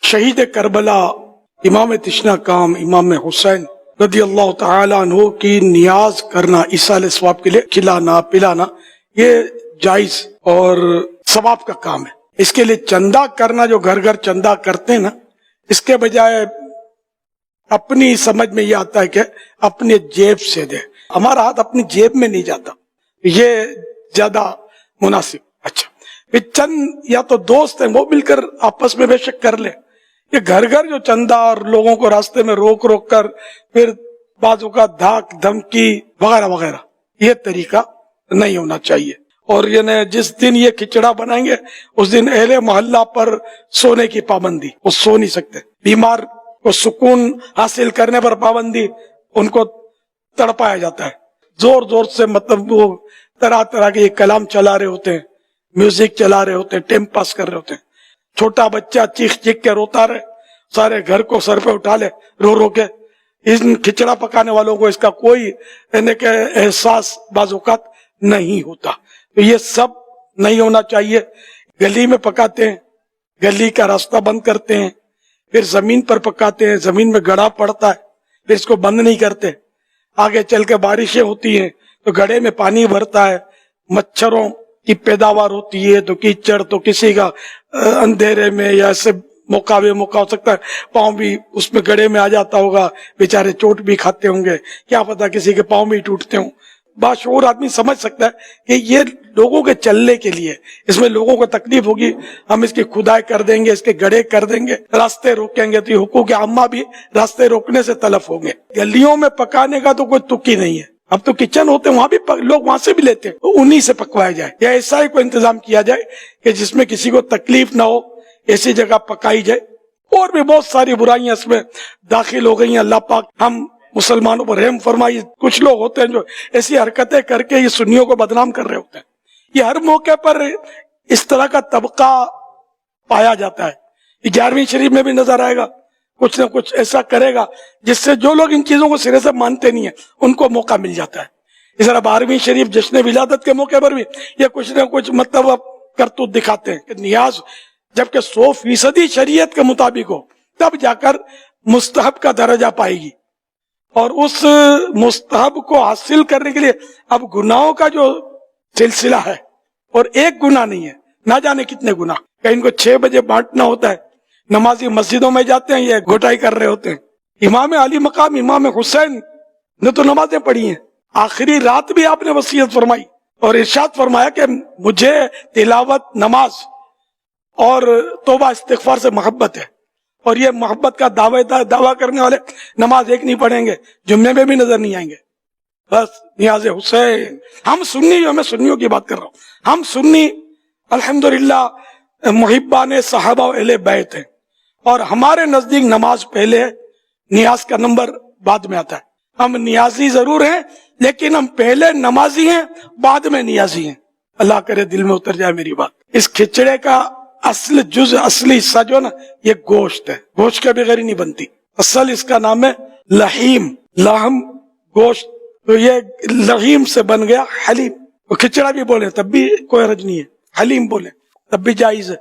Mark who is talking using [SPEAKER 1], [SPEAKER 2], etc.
[SPEAKER 1] شہید کربلا امام تشنا کام امام حسین رضی اللہ تعالیٰ عنہ کی نیاز کرنا ایصال ثواب کے لیے کھلانا پلانا یہ جائز اور ثواب کا کام ہے. اس کے لیے چندہ کرنا، جو گھر گھر چندہ کرتے ہیں نا، اس کے بجائے اپنی سمجھ میں یہ آتا ہے کہ اپنے جیب سے دے. ہمارا ہاتھ اپنی جیب میں نہیں جاتا، یہ زیادہ مناسب. اچھا پھر چند یا تو دوست ہیں وہ مل کر آپس میں بے شک کر لے. یہ گھر گھر جو چندہ اور لوگوں کو راستے میں روک روک کر پھر بازو کا دھاک دھمکی وغیرہ وغیرہ، یہ طریقہ نہیں ہونا چاہیے. اور یعنی جس دن یہ کھچڑا بنائیں گے اس دن اہل محلہ پر سونے کی پابندی، وہ سو نہیں سکتے. بیمار کو سکون حاصل کرنے پر پابندی، ان کو تڑپایا جاتا ہے زور زور سے. مطلب وہ طرح طرح کے کلام چلا رہے ہوتے ہیں، میوزک چلا رہے ہوتے ہیں، ٹائم پاس کر رہے ہوتے ہیں. چھوٹا بچہ چیخ چیخ کے روتا رہے، سارے گھر کو سر پہ اٹھا لے رو رو کے. ان کھچڑا پکانے والوں کو اس کا کوئی یعنی کہ احساس بعض اوقات نہیں ہوتا. تو یہ سب نہیں ہونا چاہیے. گلی میں پکاتے ہیں، گلی کا راستہ بند کرتے ہیں، پھر زمین پر پکاتے ہیں، زمین میں گڑھا پڑتا ہے، پھر اس کو بند نہیں کرتے. آگے چل کے بارشیں ہوتی ہیں تو گڑھے میں پانی بھرتا ہے، مچھروں کی پیداوار ہوتی ہے، تو کیچڑ تو کسی کا اندھیرے میں یا ایسے موقع ہو سکتا ہے پاؤں بھی اس میں گڑھے میں آ جاتا ہوگا، بیچارے چوٹ بھی کھاتے ہوں گے، کیا پتا کسی کے پاؤں بھی ٹوٹتے ہوں. باشعور آدمی سمجھ سکتا ہے کہ یہ لوگوں کے چلنے کے لیے، اس میں لوگوں کو تکلیف ہوگی، ہم اس کی کھدائی کر دیں گے، اس کے گڑھے کر دیں گے، راستے روکیں گے، تو یہ حقوق عامہ بھی راستے روکنے سے تلف ہوں گے. گلیوں میں پکانے کا تو کوئی تک ہی نہیں ہے. اب تو کچن ہوتے ہیں، وہاں بھی لوگ وہاں سے بھی لیتے ہیں، تو انہی سے پکوایا جائے، یا ایسا ہی کوئی انتظام کیا جائے کہ جس میں کسی کو تکلیف نہ ہو، ایسی جگہ پکائی جائے. اور بھی بہت ساری برائیاں اس میں داخل ہو گئی ہیں. اللہ پاک ہم مسلمانوں پر رحم فرمائی. کچھ لوگ ہوتے ہیں جو ایسی حرکتیں کر کے یہ سنیوں کو بدنام کر رہے ہوتے ہیں. یہ ہر موقع پر اس طرح کا طبقہ پایا جاتا ہے. 11ویں شریف میں بھی نظر آئے گا، کچھ نہ کچھ ایسا کرے گا جس سے جو لوگ ان چیزوں کو سرے سے مانتے نہیں ہیں ان کو موقع مل جاتا ہے. اس طرح 12ویں شریف جشن ولادت کے موقع پر بھی یہ کچھ نہ کچھ مطلب کرتوت دکھاتے ہیں کہ نیاز جبکہ 100% شریعت کے مطابق ہو تب جا کر مستحب کا درجہ پائے گی. اور اس مستحب کو حاصل کرنے کے لیے اب گناہوں کا جو سلسلہ ہے، اور ایک گناہ نہیں ہے، نہ جانے کتنے گناہ. کہ ان کو 6 بجے بانٹنا ہوتا ہے، نمازی مسجدوں میں جاتے ہیں، یہ گھٹائی کر رہے ہوتے ہیں. امام علی مقام امام حسین نے تو نمازیں پڑھی ہیں، آخری رات بھی آپ نے وصیت فرمائی اور ارشاد فرمایا کہ مجھے تلاوت، نماز اور توبہ استغفار سے محبت ہے. اور یہ محبت کا دعویٰ کرنے والے نماز ایک نہیں پڑھیں گے، جمعے میں بھی نظر نہیں آئیں گے. بس نیاز حسین. ہم سنی، میں سنیوں کی بات کر رہا ہوں، ہم سنی الحمدللہ محبان صحابہ و اہل بیت ہیں، اور ہمارے نزدیک نماز پہلے، نیاز کا نمبر بعد میں آتا ہے. ہم نیازی ضرور ہیں لیکن ہم پہلے نمازی ہیں، بعد میں نیازی ہیں. اللہ کرے دل میں اتر جائے میری بات. اس کھچڑے کا اصلی حصہ جو نا یہ گوشت ہے، گوشت کے بغیر ہی نہیں بنتی. اصل اس کا نام ہے لحیم، لحم گوشت. تو یہ لحیم سے بن گیا حلیم. وہ کھچڑا بھی بولے تب بھی کوئی حرج نہیں ہے، حلیم بولے تب بھی جائز ہے.